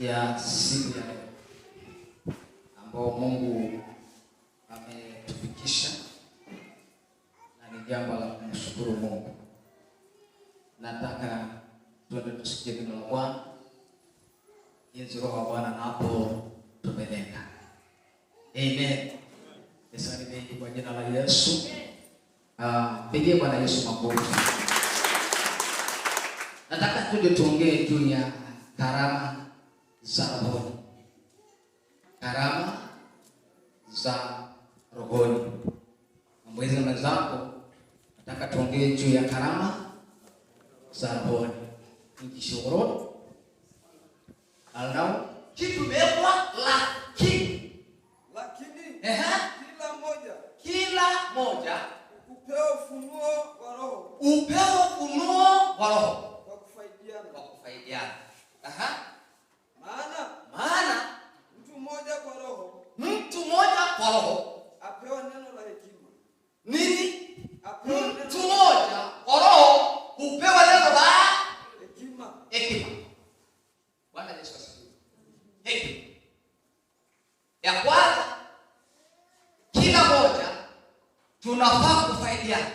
ya siku ya leo ambao Mungu ametufikisha, na ni jambo la kumshukuru Mungu. Nataka tuende tusikie neno la Bwana, jinsi Roho wa Bwana napo tupeleka. Amen. Nisalimie kwa jina la Yesu. Pigie Bwana Yesu makofi. Nataka tuje tuongee juu ya karama za rohoni. Karama za rohoni. Mwezi mwenzako, nataka tuongee juu ya karama za rohoni. Nikishukuru Alao kitu mekwa lakini kila moja upewa ufunuo wa roho. Upewa ufunuo wa roho Kwa kufaidiana. Maana mtu mmoja kwa roho apewa neno la hekima. Nini? Apewa Mtu mmoja kwa roho upewa neno la hekima. Bwana Yesu asifiwe. Hekima. Ya kwanza, kila moja tunafaa kufaidiana.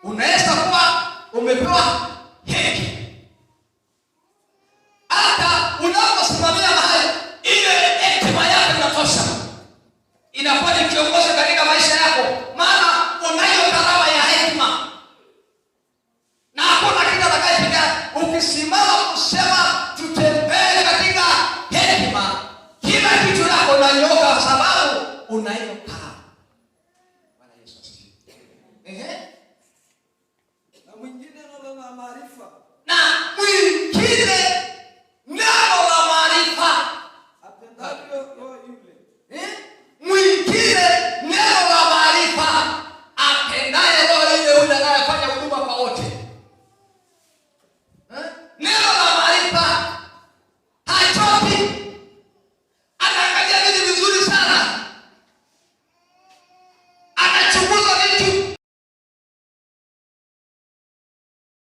Unaweza kuwa umepewa hekima, hata unaposimamia mahali ile hekima yako inatosha, inakuwa ni kiongozi katika maisha yako, maana unayo karama ya hekima, na hakuna kitu atakayepiga ukisimama kusema tutembee katika hekima. Kila kitu lako unanyoka, sababu unayo